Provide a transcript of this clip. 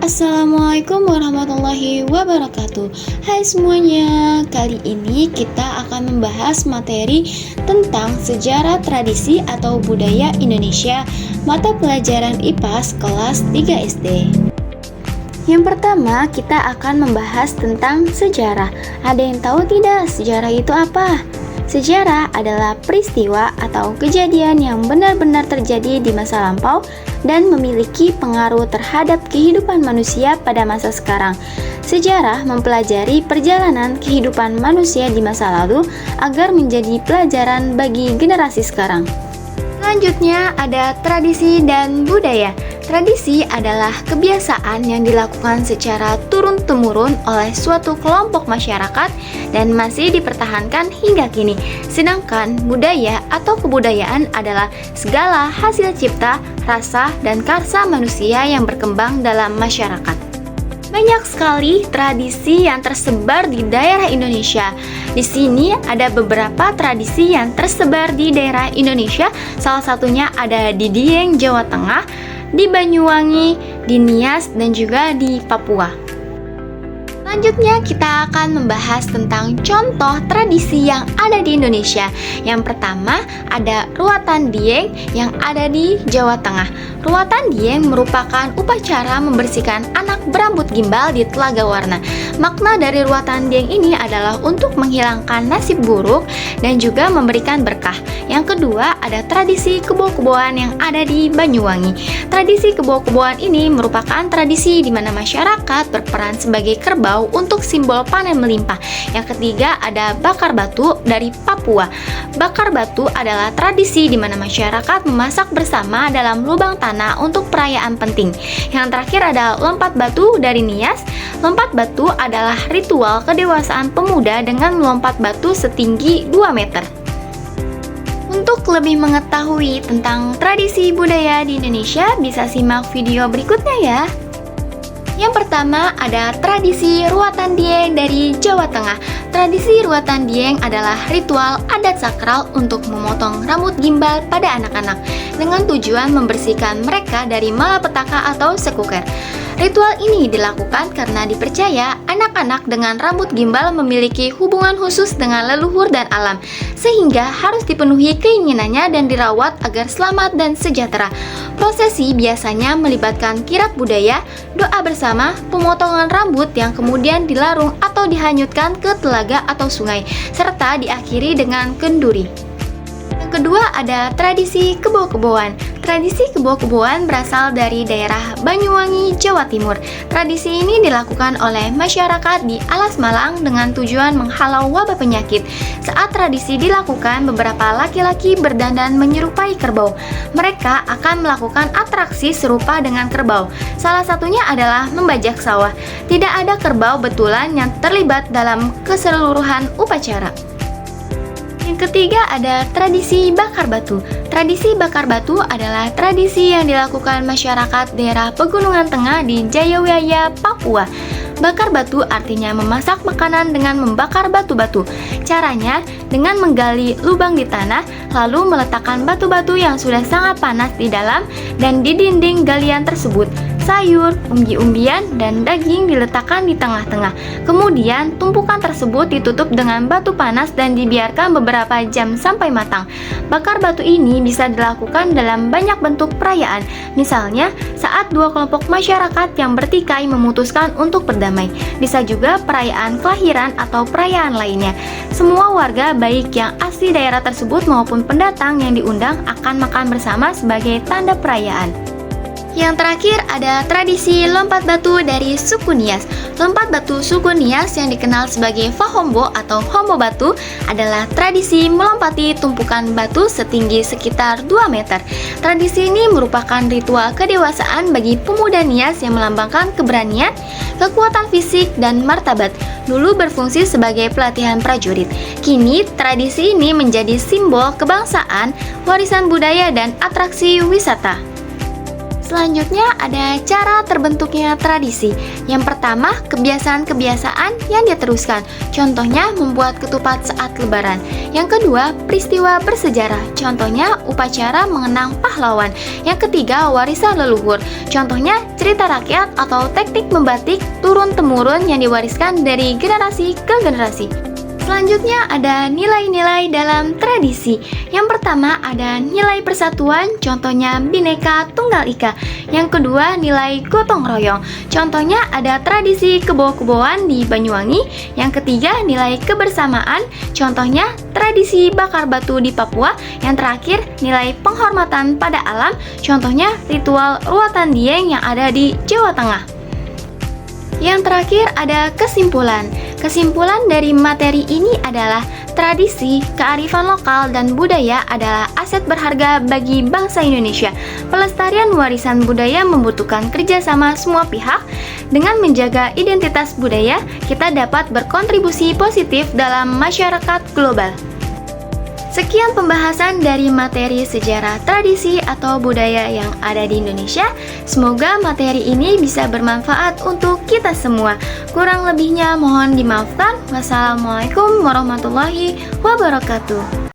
Assalamualaikum warahmatullahi wabarakatuh. Hai semuanya, kali ini kita akan membahas materi tentang sejarah tradisi atau budaya Indonesia, mata pelajaran IPAS kelas 3 SD. Yang pertama, kita akan membahas tentang sejarah. Ada yang tahu tidak sejarah itu apa? Sejarah adalah peristiwa atau kejadian yang benar-benar terjadi di masa lampau dan memiliki pengaruh terhadap kehidupan manusia pada masa sekarang. Sejarah mempelajari perjalanan kehidupan manusia di masa lalu agar menjadi pelajaran bagi generasi sekarang. Selanjutnya ada tradisi dan budaya. Tradisi adalah kebiasaan yang dilakukan secara turun-temurun oleh suatu kelompok masyarakat dan masih dipertahankan hingga kini. Sedangkan budaya atau kebudayaan adalah segala hasil cipta, rasa, dan karsa manusia yang berkembang dalam masyarakat. Banyak sekali tradisi yang tersebar di daerah Indonesia. Di sini ada beberapa tradisi yang tersebar di daerah Indonesia. Salah satunya ada di Dieng, Jawa Tengah, di Banyuwangi, di Nias, dan juga di Papua. Selanjutnya kita akan membahas tentang contoh tradisi yang ada di Indonesia. Yang pertama ada Ruatan Dieng yang ada di Jawa Tengah. Ruatan Dieng merupakan upacara membersihkan anak berambut gimbal di Telaga Warna. Makna dari Ruatan Dieng ini adalah untuk menghilangkan nasib buruk dan juga memberikan berkah. Yang kedua ada tradisi kebo-keboan yang ada di Banyuwangi. Tradisi kebo-keboan ini merupakan tradisi di mana masyarakat berperan sebagai kerbau untuk simbol panen melimpah. Yang ketiga ada bakar batu dari Papua. Bakar batu adalah tradisi di mana masyarakat memasak bersama dalam lubang tanah untuk perayaan penting. Yang terakhir ada lompat batu dari Nias. Lompat batu adalah ritual kedewasaan pemuda dengan melompat batu setinggi 2 meter. Untuk lebih mengetahui tentang tradisi budaya di Indonesia, bisa simak video berikutnya ya. Yang pertama ada tradisi Ruatan Dieng dari Jawa Tengah. Tradisi Ruatan Dieng adalah ritual adat sakral untuk memotong rambut gimbal pada anak-anak dengan tujuan membersihkan mereka dari malapetaka atau sekuker. Ritual ini dilakukan karena dipercaya anak-anak dengan rambut gimbal memiliki hubungan khusus dengan leluhur dan alam, sehingga harus dipenuhi keinginannya dan dirawat agar selamat dan sejahtera. Prosesi biasanya melibatkan kirap budaya, doa bersama, pemotongan rambut yang kemudian dilarung atau dihanyutkan ke telaga atau sungai, serta diakhiri dengan kenduri. Yang kedua ada tradisi kebo-keboan. Tradisi kebo-keboan berasal dari daerah Banyuwangi, Jawa Timur. Tradisi ini dilakukan oleh masyarakat di Alas Malang dengan tujuan menghalau wabah penyakit. Saat tradisi dilakukan, beberapa laki-laki berdandan menyerupai kerbau. Mereka akan melakukan atraksi serupa dengan kerbau. Salah satunya adalah membajak sawah. Tidak ada kerbau betulan yang terlibat dalam keseluruhan upacara. Yang ketiga ada tradisi bakar batu. Tradisi bakar batu adalah tradisi yang dilakukan masyarakat daerah Pegunungan Tengah di Jayawijaya, Papua. Bakar batu artinya memasak makanan dengan membakar batu-batu. Caranya dengan menggali lubang di tanah, lalu meletakkan batu-batu yang sudah sangat panas di dalam dan di dinding galian tersebut. Sayur, umbi-umbian, dan daging diletakkan di tengah-tengah. Kemudian, tumpukan tersebut ditutup dengan batu panas dan dibiarkan beberapa jam sampai matang. Bakar batu ini bisa dilakukan dalam banyak bentuk perayaan. Misalnya, saat dua kelompok masyarakat yang bertikai memutuskan untuk berdamai. Bisa juga perayaan kelahiran atau perayaan lainnya. Semua warga, baik yang asli daerah tersebut maupun pendatang yang diundang, akan makan bersama sebagai tanda perayaan. Yang terakhir ada tradisi lompat batu dari suku Nias. Lompat batu suku Nias yang dikenal sebagai Fahombo atau Hombo Batu adalah tradisi melompati tumpukan batu setinggi sekitar 2 meter. Tradisi ini merupakan ritual kedewasaan bagi pemuda Nias yang melambangkan keberanian, kekuatan fisik, dan martabat. Dulu berfungsi sebagai pelatihan prajurit. Kini tradisi ini menjadi simbol kebangsaan, warisan budaya, dan atraksi wisata. Selanjutnya ada cara terbentuknya tradisi. Yang pertama, kebiasaan-kebiasaan yang diteruskan. Contohnya membuat ketupat saat lebaran. Yang kedua, peristiwa bersejarah. Contohnya upacara mengenang pahlawan. Yang ketiga, warisan leluhur. Contohnya cerita rakyat atau teknik membatik turun-temurun yang diwariskan dari generasi ke generasi. Selanjutnya ada nilai-nilai dalam tradisi. Yang pertama ada nilai persatuan, contohnya Bhinneka Tunggal Ika. Yang kedua nilai gotong royong, contohnya ada tradisi kebo-keboan di Banyuwangi. Yang ketiga nilai kebersamaan, contohnya tradisi bakar batu di Papua. Yang terakhir nilai penghormatan pada alam, contohnya ritual ruatan dieng yang ada di Jawa Tengah. Yang terakhir ada kesimpulan. Kesimpulan dari materi ini adalah tradisi, kearifan lokal, dan budaya adalah aset berharga bagi bangsa Indonesia. Pelestarian warisan budaya membutuhkan kerjasama semua pihak. Dengan menjaga identitas budaya, kita dapat berkontribusi positif dalam masyarakat global. Sekian pembahasan dari materi sejarah tradisi atau budaya yang ada di Indonesia. Semoga materi ini bisa bermanfaat untuk kita semua. Kurang lebihnya mohon dimaafkan. Wassalamualaikum warahmatullahi wabarakatuh.